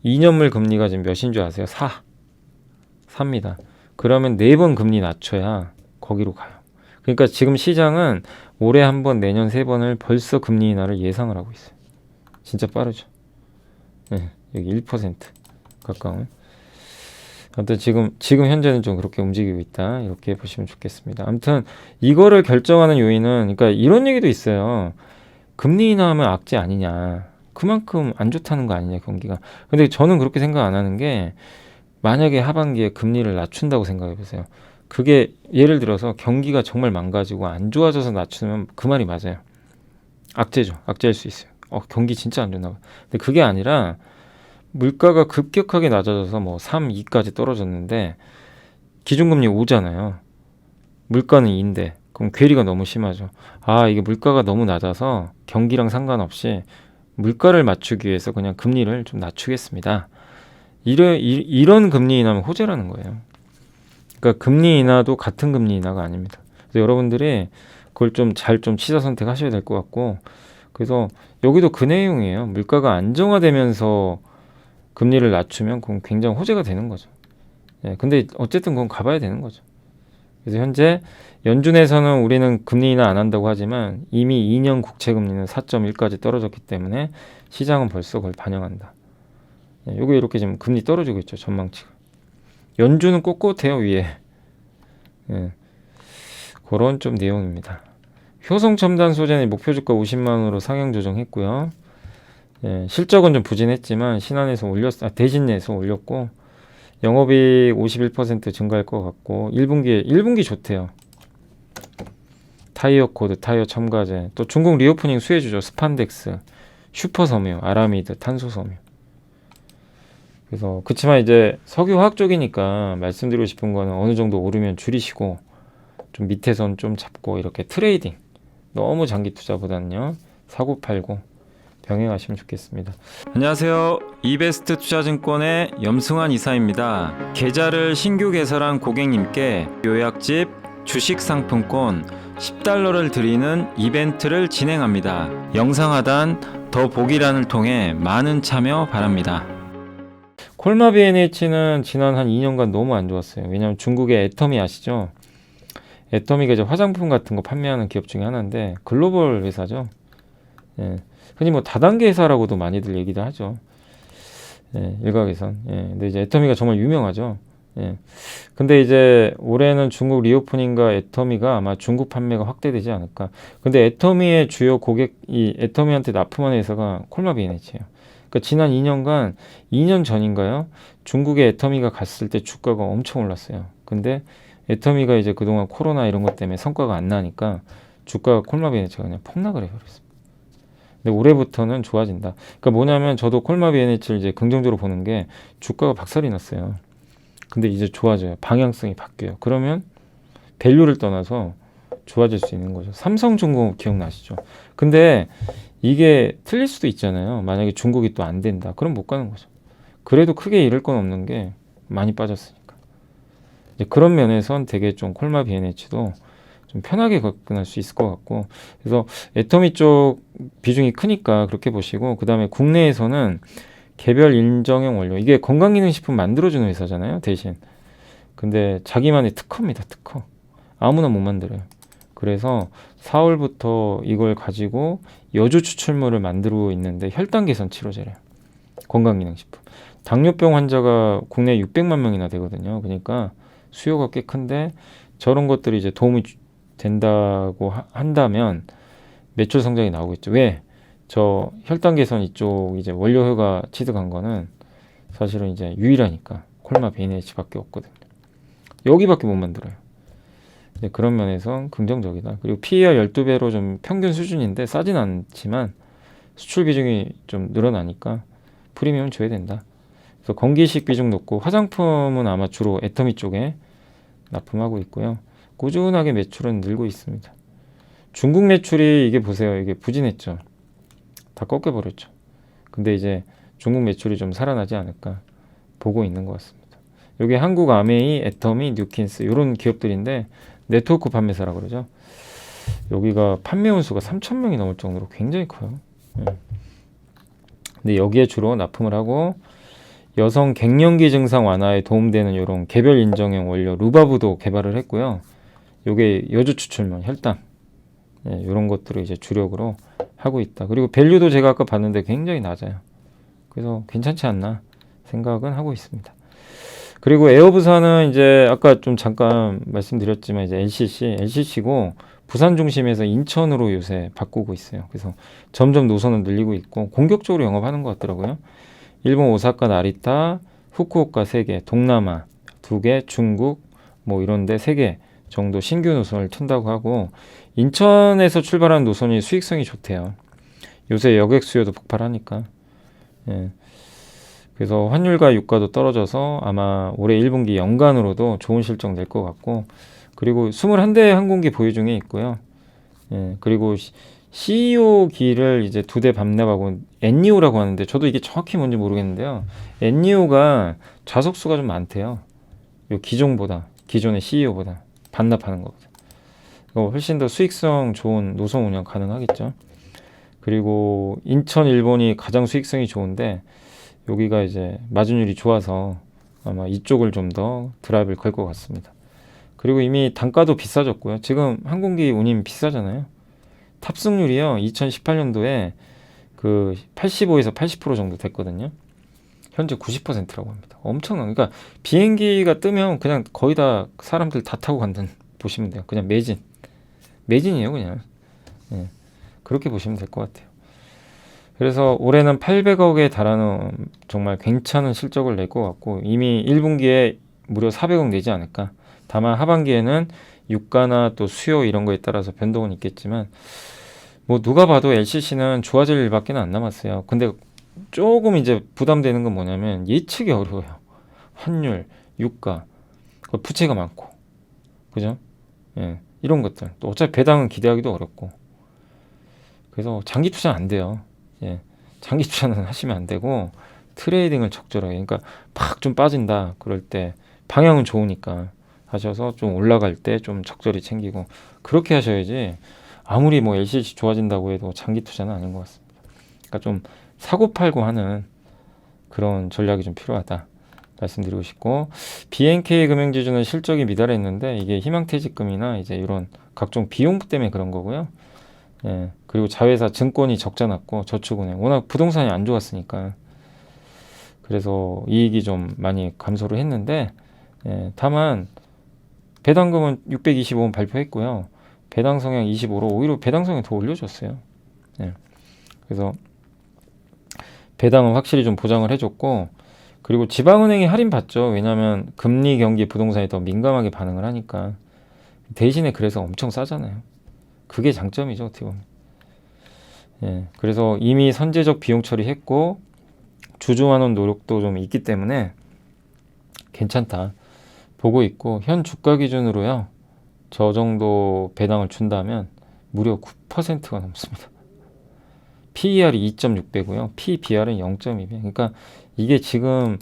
2년물 금리가 지금 몇인 줄 아세요? 4입니다. 그러면 4번 금리 낮춰야 거기로 가요. 그러니까 지금 시장은 올해 한 번, 내년 세 번을 벌써 금리 인하를 예상을 하고 있어요. 진짜 빠르죠. 네, 여기 1% 가까운. 아무튼 지금 현재는 좀 그렇게 움직이고 있다. 이렇게 보시면 좋겠습니다. 아무튼 이거를 결정하는 요인은 그러니까 이런 얘기도 있어요. 금리 인하하면 악재 아니냐. 그만큼 안 좋다는 거 아니냐 경기가. 근데 저는 그렇게 생각 안 하는 게 만약에 하반기에 금리를 낮춘다고 생각해 보세요. 그게 예를 들어서 경기가 정말 망가지고 안 좋아져서 낮추면 그 말이 맞아요. 악재죠. 악재일 수 있어요. 경기 진짜 안 좋나 봐. 근데 그게 아니라 물가가 급격하게 낮아져서 뭐 3, 2까지 떨어졌는데 기준금리 5잖아요. 물가는 2인데 그럼 괴리가 너무 심하죠. 이게 물가가 너무 낮아서 경기랑 상관없이 물가를 맞추기 위해서 그냥 금리를 좀 낮추겠습니다. 이런 금리 인하면 호재라는 거예요. 그러니까 금리 인하도 같은 금리 인하가 아닙니다. 그래서 여러분들이 그걸 좀 잘 좀 취사 선택하셔야 될 것 같고, 그래서 여기도 그 내용이에요. 물가가 안정화되면서 금리를 낮추면 그건 굉장히 호재가 되는 거죠. 예, 근데 어쨌든 그건 가봐야 되는 거죠. 그래서 현재 연준에서는 우리는 금리 인하 안 한다고 하지만 이미 2년 국채 금리는 4.1까지 떨어졌기 때문에 시장은 벌써 그걸 반영한다. 예, 요게 이렇게 지금 금리 떨어지고 있죠. 전망치가. 연준은 꼿꼿해요 위에. 예, 그런 좀 내용입니다. 효성 첨단 소재는 목표 주가 50만 원으로 상향 조정했고요. 예, 실적은 좀 부진했지만 신한에서 대신내에서 올렸고 영업이익 51% 증가할 것 같고 1분기 좋대요. 타이어 코드, 타이어 첨가제, 또 중국 리오프닝 수혜주죠. 스판덱스, 슈퍼섬유, 아라미드, 탄소섬유. 그래서 그치만 이제 석유화학 쪽이니까 말씀드리고 싶은 거는 어느 정도 오르면 줄이시고 좀 밑에선 좀 잡고 이렇게 트레이딩, 너무 장기 투자보다는요 사고 팔고 병행하시면 좋겠습니다. 안녕하세요. 이베스트 투자증권의 염승환 이사입니다. 계좌를 신규 개설한 고객님께 요약집 주식 상품권 10달러를 드리는 이벤트를 진행합니다. 영상 하단 더 보기란을 통해 많은 참여 바랍니다. 콜마 B&H는 지난 한 2년간 너무 안 좋았어요. 왜냐하면 중국의 애터미 아시죠? 애터미가 이제 화장품 같은 거 판매하는 기업 중에 하나인데 글로벌 회사죠. 예. 흔히 뭐 다단계 회사라고도 많이들 얘기도 하죠. 예, 일각에선. 예, 근데 이제 애터미가 정말 유명하죠. 예. 근데 이제 올해는 중국 리오프닝과 애터미가 아마 중국 판매가 확대되지 않을까. 근데 애터미의 주요 고객이 애터미한테 납품하는 회사가 콜마 B&H예요. 그러니까 지난 2년간 2년 전인가요? 중국에 애터미가 갔을 때 주가가 엄청 올랐어요. 근데 애터미가 이제 그동안 코로나 이런 것 때문에 성과가 안 나니까 주가가 콜마 B&H가 그냥 폭락을 해버렸어요. 근데 올해부터는 좋아진다. 그러니까 뭐냐면 저도 콜마 B&H를 이제 긍정적으로 보는 게 주가가 박살이 났어요. 근데 이제 좋아져요. 방향성이 바뀌어요. 그러면 밸류를 떠나서 좋아질 수 있는 거죠. 삼성중공업 기억나시죠? 근데 이게 틀릴 수도 있잖아요. 만약에 중국이 또 안 된다. 그럼 못 가는 거죠. 그래도 크게 잃을 건 없는 게 많이 빠졌으니까. 이제 그런 면에선 되게 좀 콜마 BNH도 좀 편하게 접근할 수 있을 것 같고, 그래서 애터미 쪽 비중이 크니까 그렇게 보시고, 그 다음에 국내에서는 개별 인정형 원료, 이게 건강기능식품 만들어주는 회사잖아요, 대신. 근데 자기만의 특허입니다, 특허. 아무나 못 만들어요. 그래서 4월부터 이걸 가지고 여주 추출물을 만들고 있는데, 혈당 개선 치료제래요, 건강기능식품. 당뇨병 환자가 국내에 600만 명이나 되거든요. 그러니까 수요가 꽤 큰데, 저런 것들이 이제 도움이 된다고 한다면 매출 성장이 나오겠죠. 왜? 저 혈당 개선 이쪽 이제 원료효가 취득한 거는 사실은 이제 유일하니까 콜마 BNH밖에 없거든요. 여기밖에 못 만들어요. 이제 그런 면에서 긍정적이다. 그리고 PER 12배로 좀 평균 수준인데 싸진 않지만 수출 비중이 좀 늘어나니까 프리미엄 줘야 된다. 그래서 건기식 비중 높고, 화장품은 아마 주로 애터미 쪽에 납품하고 있고요. 꾸준하게 매출은 늘고 있습니다. 중국 매출이, 이게 보세요. 이게 부진했죠. 다 꺾여버렸죠. 근데 이제 중국 매출이 좀 살아나지 않을까 보고 있는 것 같습니다. 여기 한국 아메이, 애터미, 뉴킨스 이런 기업들인데 네트워크 판매사라고 그러죠. 여기가 판매원 수가 3,000명이 넘을 정도로 굉장히 커요. 근데 여기에 주로 납품을 하고, 여성 갱년기 증상 완화에 도움되는 이런 개별 인정형 원료 루바브도 개발을 했고요. 요게 여주 추출물, 혈당, 이런 것들을 이제 주력으로 하고 있다. 그리고 밸류도 제가 아까 봤는데 굉장히 낮아요. 그래서 괜찮지 않나 생각은 하고 있습니다. 그리고 에어부산은 이제 아까 좀 잠깐 말씀드렸지만 이제 LCC고 부산 중심에서 인천으로 요새 바꾸고 있어요. 그래서 점점 노선을 늘리고 있고 공격적으로 영업하는 것 같더라고요. 일본 오사카 나리타, 후쿠오카 3개, 동남아 2개, 중국 뭐 이런데 3개 정도 신규 노선을 튼다고 하고, 인천에서 출발하는 노선이 수익성이 좋대요. 요새 여객 수요도 폭발하니까. 예. 그래서 환율과 유가도 떨어져서 아마 올해 1분기 연간으로도 좋은 실적 낼 것 같고, 그리고 21대 항공기 보유 중에 있고요. 예. 그리고 CEO기를 이제 2대 반납하고 엔니오라고 하는데, 저도 이게 정확히 뭔지 모르겠는데요. 엔니오가 좌석수가 좀 많대요. 요 기존의 CEO보다 반납하는 거거든. 훨씬 더 수익성 좋은 노선 운영 가능하겠죠. 그리고 인천 일본이 가장 수익성이 좋은데, 여기가 이제 마진율이 좋아서 아마 이쪽을 좀 더 드라이브를 걸 것 같습니다. 그리고 이미 단가도 비싸졌고요. 지금 항공기 운임 비싸잖아요. 탑승률이요, 2018년도에 그 85에서 80% 정도 됐거든요. 현재 90%라고 합니다. 엄청난, 그러니까 비행기가 뜨면 그냥 거의 다 사람들 다 타고 간다는 보시면 돼요. 그냥 매진이에요, 그냥. 예, 그렇게 보시면 될 것 같아요. 그래서 올해는 800억에 달하는 정말 괜찮은 실적을 낼 것 같고, 이미 1분기에 무려 400억 내지 않을까. 다만 하반기에는 유가나 또 수요 이런 거에 따라서 변동은 있겠지만, 뭐 누가 봐도 LCC는 좋아질 일밖에 안 남았어요. 근데 조금 이제 부담되는 건 뭐냐면 예측이 어려워요. 환율, 유가, 부채가 많고, 그죠? 예, 이런 것들. 또 어차피 배당은 기대하기도 어렵고. 그래서 장기 투자는 안 돼요. 예, 장기 투자는 하시면 안 되고 트레이딩을 적절하게, 그러니까 팍 좀 빠진다 그럴 때 방향은 좋으니까 하셔서 좀 올라갈 때 좀 적절히 챙기고 그렇게 하셔야지, 아무리 뭐 LCC 좋아진다고 해도 장기 투자는 아닌 것 같습니다. 그러니까 좀 사고 팔고 하는 그런 전략이 좀 필요하다 말씀드리고 싶고, BNK 금융지주는 실적이 미달했는데 이게 희망퇴직금이나 이제 이런 각종 비용 때문에 그런 거고요. 예, 그리고 자회사 증권이 적자 났고, 저축은행 워낙 부동산이 안 좋았으니까 그래서 이익이 좀 많이 감소를 했는데, 예, 다만 배당금은 625원 발표했고요. 배당 성향 25로 오히려 배당 성향 더 올려줬어요. 예, 그래서 배당은 확실히 좀 보장을 해줬고, 그리고 지방은행이 할인 받죠. 왜냐하면 금리, 경기, 부동산이 더 민감하게 반응을 하니까. 대신에 그래서 엄청 싸잖아요. 그게 장점이죠, 어떻게 보면. 예, 그래서 이미 선제적 비용 처리했고 주주환원 노력도 좀 있기 때문에 괜찮다 보고 있고, 현 주가 기준으로요, 저 정도 배당을 준다면 무려 9%가 넘습니다. PER이 2.6배고요. PBR은 0.2배. 그러니까 이게 지금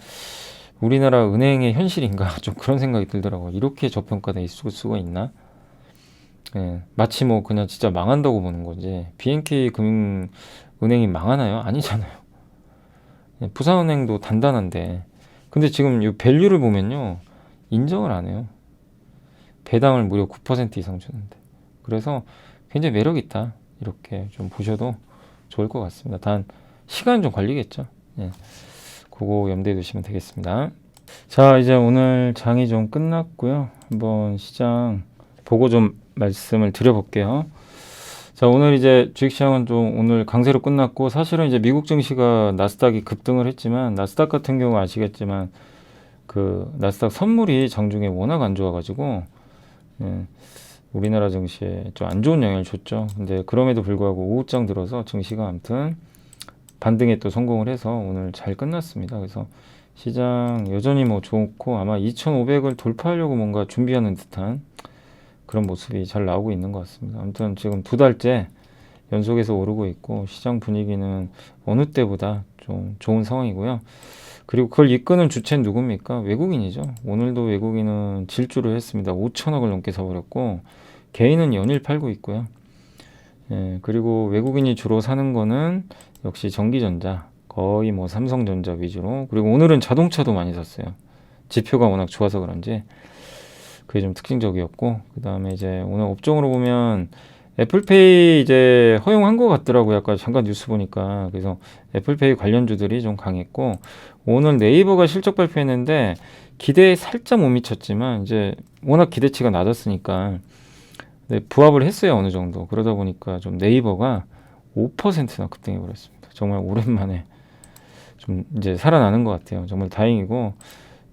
우리나라 은행의 현실인가 좀 그런 생각이 들더라고요. 이렇게 저평가돼 있을 수가 있나? 예, 마치 뭐 그냥 진짜 망한다고 보는 거지. BNK 금융은행이 망하나요? 아니잖아요. 예, 부산은행도 단단한데. 근데 지금 이 밸류를 보면요. 인정을 안 해요. 배당을 무려 9% 이상 주는데. 그래서 굉장히 매력 있다. 이렇게 좀 보셔도 좋을 것 같습니다. 단 시간 좀 걸리겠죠. 예, 그거 염두에 두시면 되겠습니다. 자, 이제 오늘 장이 좀 끝났고요. 한번 시장 보고 좀 말씀을 드려볼게요. 자, 오늘 이제 주식시장은 좀 오늘 강세로 끝났고, 사실은 이제 미국 증시가 나스닥이 급등을 했지만, 나스닥 같은 경우 아시겠지만, 그 나스닥 선물이 장중에 워낙 안 좋아가지고, 예, 우리나라 증시에 좀 안 좋은 영향을 줬죠. 근데 그럼에도 불구하고 오후장 들어서 증시가 아무튼 반등에 또 성공을 해서 오늘 잘 끝났습니다. 그래서 시장 여전히 뭐 좋고 아마 2,500을 돌파하려고 뭔가 준비하는 듯한 그런 모습이 잘 나오고 있는 것 같습니다. 아무튼 지금 두 달째 연속해서 오르고 있고 시장 분위기는 어느 때보다 좀 좋은 상황이고요. 그리고 그걸 이끄는 주체는 누굽니까? 외국인이죠. 오늘도 외국인은 질주를 했습니다. 5천억을 넘게 사버렸고 개인은 연일 팔고 있고요. 예, 그리고 외국인이 주로 사는 거는 역시 전기전자, 거의 뭐 삼성전자 위주로. 그리고 오늘은 자동차도 많이 샀어요. 지표가 워낙 좋아서 그런지 그게 좀 특징적이었고, 그 다음에 이제 오늘 업종으로 보면 애플페이 이제 허용한 것 같더라고요. 아까 잠깐 뉴스 보니까. 그래서 애플페이 관련주들이 좀 강했고, 오늘 네이버가 실적 발표했는데 기대에 살짝 못 미쳤지만 이제 워낙 기대치가 낮았으니까 네, 부합을 했어요. 어느 정도. 그러다 보니까 좀 네이버가 5%나 급등해 버렸습니다. 정말 오랜만에 좀 이제 살아나는 것 같아요. 정말 다행이고,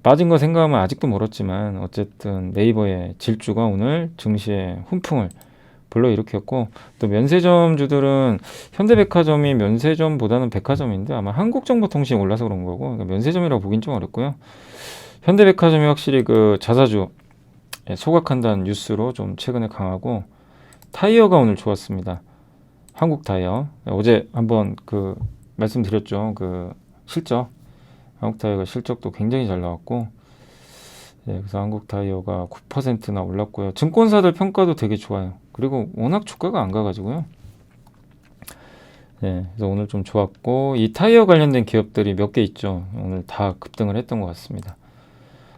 빠진 거 생각하면 아직도 멀었지만 어쨌든 네이버의 질주가 오늘 증시에 훈풍을 불러일으켰고, 또 면세점주들은 현대백화점이 면세점보다는 백화점인데 아마 한국정보통신이 올라서 그런 거고, 그러니까 면세점이라고 보긴 좀 어렵고요. 현대백화점이 확실히 그 자사주 소각한다는 뉴스로 좀 최근에 강하고, 타이어가 오늘 좋았습니다. 한국타이어 어제 한번 그 말씀드렸죠. 그 실적 한국타이어가 실적도 굉장히 잘 나왔고, 예, 그래서 한국타이어가 9%나 올랐고요. 증권사들 평가도 되게 좋아요. 그리고 워낙 주가가 안 가가지고요. 예, 그래서 오늘 좀 좋았고, 이 타이어 관련된 기업들이 몇 개 있죠. 오늘 다 급등을 했던 것 같습니다.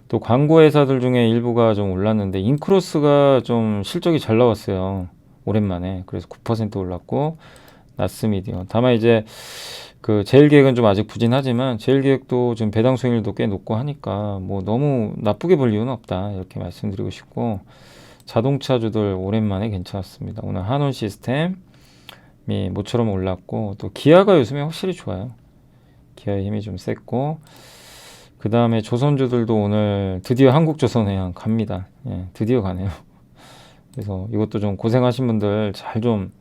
또 광고 회사들 중에 일부가 좀 올랐는데 인크로스가 좀 실적이 잘 나왔어요. 오랜만에. 그래서 9% 올랐고, 나스미디어. 다만 이제 그 제일기획은 좀 아직 부진하지만 제일기획도 지금 배당 수익률도 꽤 높고 하니까 뭐 너무 나쁘게 볼 이유는 없다 이렇게 말씀드리고 싶고, 자동차주들 오랜만에 괜찮았습니다. 오늘 한온 시스템이 모처럼 올랐고, 또 기아가 요즘에 확실히 좋아요. 기아의 힘이 좀 셌고, 그 다음에 조선주들도 오늘 드디어 한국조선해양 갑니다. 예, 드디어 가네요. 그래서 이것도 좀 고생하신 분들 잘 좀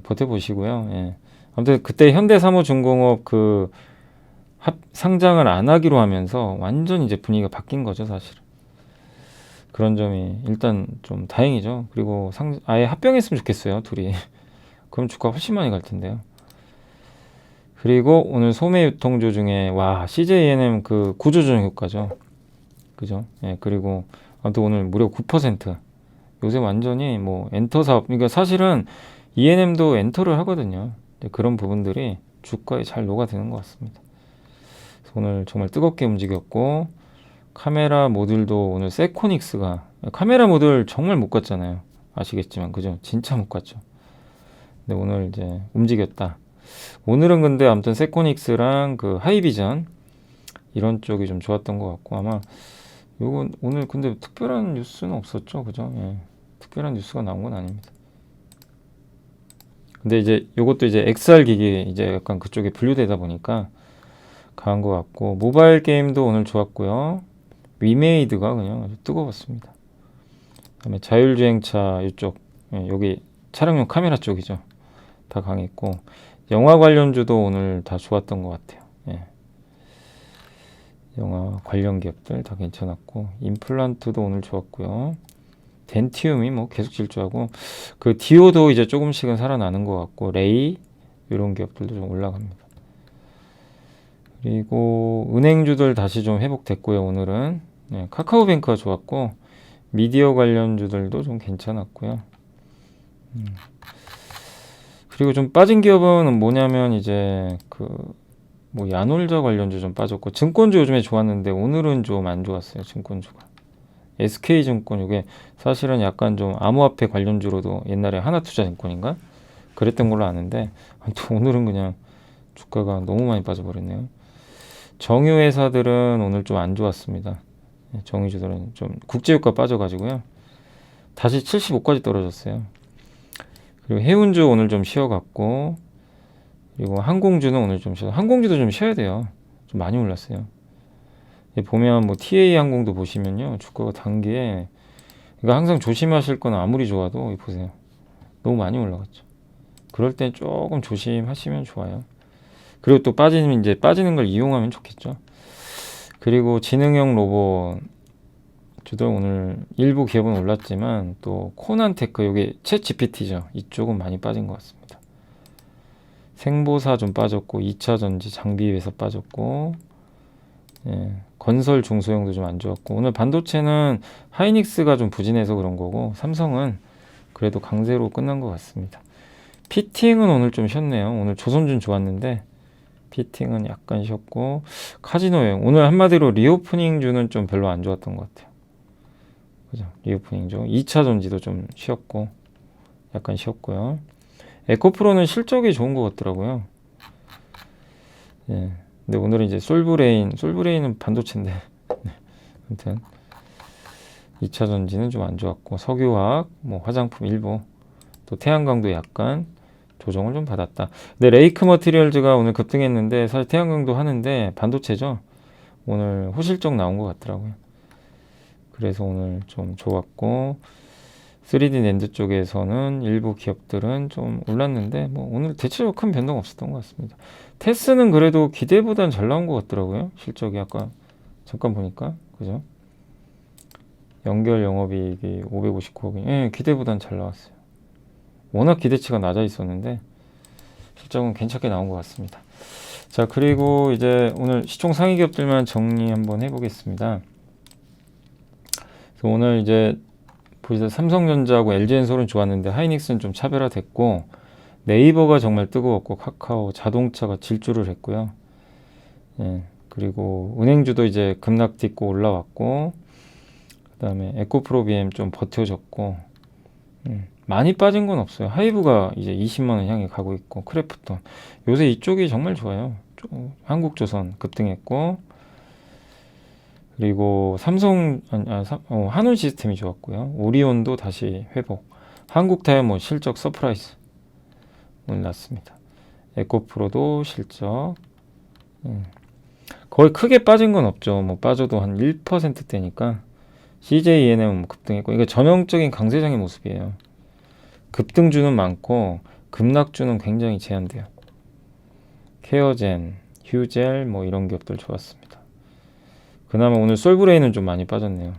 버텨보시고요. 예. 아무튼 그때 현대사무중공업 그 상장을 안 하기로 하면서 완전 이제 분위기가 바뀐 거죠, 사실. 그런 점이 일단 좀 다행이죠. 그리고 아예 합병했으면 좋겠어요, 둘이. 그럼 주가 훨씬 많이 갈 텐데요. 그리고 오늘 소매유통주 중에 와 CJENM 그 구조조정 효과죠. 그죠? 예, 그리고 아무튼 오늘 무려 9%. 요새 완전히 뭐 엔터 사업, 그러니까 사실은 ENM도 엔터를 하거든요. 그런 부분들이 주가에 잘 녹아드는 것 같습니다. 오늘 정말 뜨겁게 움직였고, 카메라 모듈도 오늘 세코닉스가, 카메라 모듈 정말 못 갔잖아요. 아시겠지만 그죠? 진짜 못 갔죠. 근데 오늘 이제 움직였다. 오늘은 근데 아무튼 세코닉스랑 그 하이비전 이런 쪽이 좀 좋았던 것 같고, 아마 요건 오늘 근데 특별한 뉴스는 없었죠, 그죠? 예. 특별한 뉴스가 나온 건 아닙니다. 근데 이제 요것도 이제 XR 기기 이제 약간 그쪽에 분류되다 보니까 강한 것 같고, 모바일 게임도 오늘 좋았고요. 위메이드가 그냥 아주 뜨거웠습니다. 그다음에 자율주행차 이쪽, 예, 여기 차량용 카메라 쪽이죠. 다 강했고, 영화 관련주도 오늘 다 좋았던 것 같아요. 예. 영화 관련 기업들 다 괜찮았고, 임플란트도 오늘 좋았고요. 덴티움이 뭐 계속 질주하고, 그 디오도 이제 조금씩은 살아나는 것 같고, 레이 이런 기업들도 좀 올라갑니다. 그리고 은행주들 다시 좀 회복됐고요. 오늘은 카카오뱅크가 좋았고 미디어 관련주들도 좀 괜찮았고요. 그리고 좀 빠진 기업은 뭐냐면 이제 뭐 야놀자 관련주 좀 빠졌고 증권주 요즘에 좋았는데 오늘은 좀 안 좋았어요. 증권주가 SK증권 이게 사실은 약간 좀 암호화폐 관련주로도 옛날에 하나투자증권인가 그랬던 걸로 아는데 또 오늘은 그냥 주가가 너무 많이 빠져버렸네요. 정유회사들은 오늘 좀 안 좋았습니다. 정유주들은 좀 국제유가 빠져가지고요. 다시 75까지 떨어졌어요. 그리고 해운주 오늘 좀 쉬어갔고 그리고 항공주는 오늘 좀 항공주도 좀 쉬어야 돼요. 좀 많이 올랐어요. 보면 뭐 TA 항공도 보시면요. 주가가 단기에 그러니까 항상 조심하실 건 아무리 좋아도 보세요. 너무 많이 올라갔죠. 그럴 땐 조금 조심하시면 좋아요. 그리고 또 빠지면 이제 빠지는 걸 이용하면 좋겠죠. 그리고 지능형 로봇 주도 오늘 일부 기업은 올랐지만 또 코난테크 이게 챗 GPT죠. 이쪽은 많이 빠진 것 같습니다. 생보사 좀 빠졌고 2차전지 장비 회사 빠졌고 건설 중소형도 좀 안 좋았고 오늘 반도체는 하이닉스가 좀 부진해서 그런 거고 삼성은 그래도 강세로 끝난 것 같습니다. 피팅은 오늘 좀 쉬었네요. 오늘 조선준 좋았는데 피팅은 약간 쉬었고 카지노형 오늘 한마디로 리오프닝주는 좀 별로 안 좋았던 것 같아요. 그죠? 리오프닝주 2차 전지도 좀 쉬었고 약간 쉬었고요. 에코프로는 실적이 좋은 것 같더라고요. 근데 오늘은 이제 솔브레인은 반도체인데 아무튼 2차 전지는 좀 안 좋았고 석유화학, 뭐 화장품 일부 또 태양광도 약간 조정을 좀 받았다. 근데 레이크 머티리얼즈가 오늘 급등했는데 사실 태양광도 하는데 반도체죠. 오늘 호실적 나온 것 같더라고요. 그래서 오늘 좀 좋았고 3D 낸드 쪽에서는 일부 기업들은 좀 올랐는데 뭐 오늘 대체적으로 큰 변동 없었던 것 같습니다. 테스는 그래도 기대보단 잘 나온 것 같더라고요. 실적이 아까 잠깐 보니까 그죠? 연결 영업이익이 559억이 기대보단 잘 나왔어요. 워낙 기대치가 낮아 있었는데 실적은 괜찮게 나온 것 같습니다. 자 그리고 이제 오늘 시총 상위 기업들만 정리 한번 해보겠습니다. 그래서 오늘 이제 보시다 삼성전자하고 LG엔솔은 좋았는데 하이닉스는 좀 차별화됐고 네이버가 정말 뜨거웠고 카카오 자동차가 질주를 했고요. 그리고 은행주도 이제 급락 딛고 올라왔고 그 다음에 에코프로비엠 좀 버텨줬고 많이 빠진 건 없어요. 하이브가 이제 20만원 향해 가고 있고 크래프톤 요새 이쪽이 정말 좋아요. 한국조선 급등했고 그리고 한운 시스템이 좋았고요. 오리온도 다시 회복. 한국타이어 뭐 실적 서프라이즈 오늘 났습니다. 에코프로도 실적 거의 크게 빠진 건 없죠. 뭐 빠져도 한 1%대니까 CJENM은 뭐 급등했고 이게 전형적인 강세장의 모습이에요. 급등주는 많고 급락주는 굉장히 제한돼요. 케어젠, 휴젤 뭐 이런 기업들 좋았습니다. 그나마 오늘 솔브레인은 좀 많이 빠졌네요.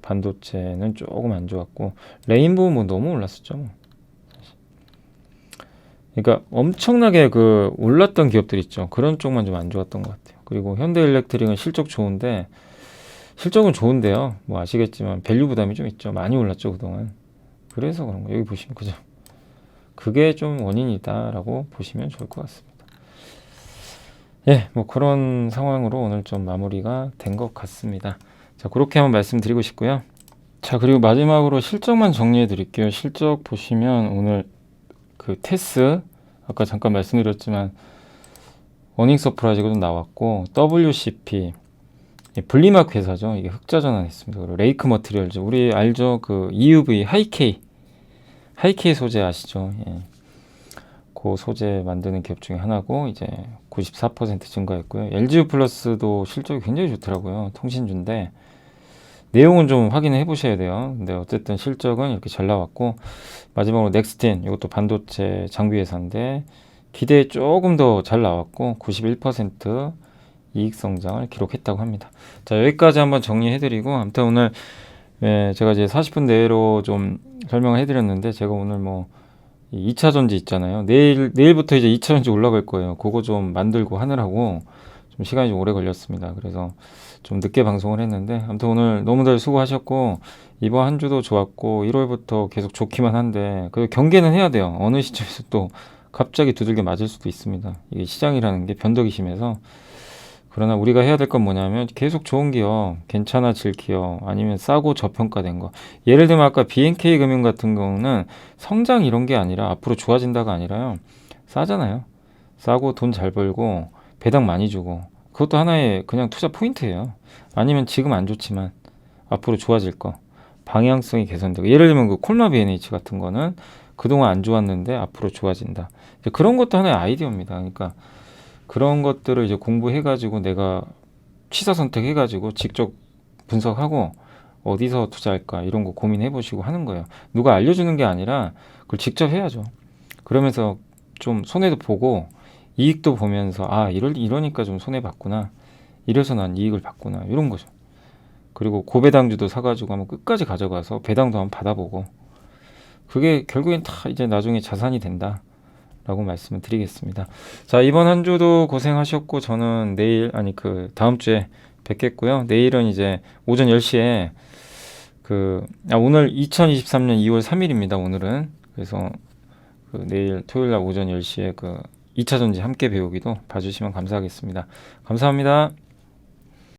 반도체는 조금 안 좋았고 레인보우 뭐 너무 올랐었죠. 뭐. 그러니까 엄청나게 올랐던 기업들 있죠. 그런 쪽만 좀 안 좋았던 것 같아요. 그리고 현대일렉트릭은 실적은 좋은데요. 뭐 아시겠지만 밸류 부담이 좀 있죠. 많이 올랐죠 그동안. 그래서 그런 거 여기 보시면 그죠. 그게 좀 원인이다라고 보시면 좋을 것 같습니다. 뭐 그런 상황으로 오늘 좀 마무리가 된 것 같습니다. 자, 그렇게 한번 말씀드리고 싶고요. 자, 그리고 마지막으로 실적만 정리해 드릴게요. 실적 보시면 오늘 테스 아까 잠깐 말씀드렸지만 어닝 서프라이즈가 좀 나왔고 WCP 분리막 회사죠. 이게 흑자 전환했습니다. 그리고 레이크 머티리얼즈 우리 알죠? EUV 하이케이 소재 아시죠? 그 소재 만드는 기업 중에 하나고 이제 94% 증가했고요. LGU 플러스도 실적이 굉장히 좋더라고요. 통신주인데 내용은 좀 확인해 보셔야 돼요. 근데 어쨌든 실적은 이렇게 잘 나왔고 마지막으로 넥스틴 이것도 반도체 장비 회사인데 기대에 조금 더 잘 나왔고 91% 이익 성장을 기록했다고 합니다. 자, 여기까지 한번 정리해 드리고 아무튼 오늘 제가 이제 40분 내로 좀 설명을 해 드렸는데 제가 오늘 뭐 2차 전지 있잖아요. 내일부터 이제 2차 전지 올라갈 거예요. 그거 좀 만들고 하느라고 좀 시간이 좀 오래 걸렸습니다. 그래서 좀 늦게 방송을 했는데 아무튼 오늘 너무들 수고하셨고 이번 한 주도 좋았고 1월부터 계속 좋기만 한데 그 경계는 해야 돼요. 어느 시점에서 또 갑자기 두들겨 맞을 수도 있습니다. 이게 시장이라는 게 변덕이 심해서. 그러나 우리가 해야 될 건 뭐냐면 계속 좋은 기업, 괜찮아질 기업, 아니면 싸고 저평가된 거. 예를 들면 아까 BNK 금융 같은 경우는 성장 이런 게 아니라 앞으로 좋아진다가 아니라요. 싸잖아요. 싸고 돈 잘 벌고 배당 많이 주고 그것도 하나의 그냥 투자 포인트예요. 아니면 지금 안 좋지만 앞으로 좋아질 거. 방향성이 개선되고 예를 들면 그 콜마 BNH 같은 거는 그동안 안 좋았는데 앞으로 좋아진다. 이제 그런 것도 하나의 아이디어입니다. 그러니까 그런 것들을 이제 공부해가지고 내가 취사 선택해가지고 직접 분석하고 어디서 투자할까 이런 거 고민해 보시고 하는 거예요. 누가 알려주는 게 아니라 그걸 직접 해야죠. 그러면서 좀 손해도 보고 이익도 보면서 아 이러니까 좀 손해 봤구나. 이래서 난 이익을 봤구나. 이런 거죠. 그리고 고배당주도 사가지고 한번 끝까지 가져가서 배당도 한번 받아보고 그게 결국엔 다 이제 나중에 자산이 된다. 라고 말씀을 드리겠습니다. 자, 이번 한 주도 고생하셨고 저는 내일 아니 그 다음 주에 뵙겠고요. 내일은 이제 오전 10시에 오늘 2023년 2월 3일입니다. 오늘은 그래서 내일 토요일 날 오전 10시에 그 2차 전지 함께 배우기도 봐주시면 감사하겠습니다. 감사합니다.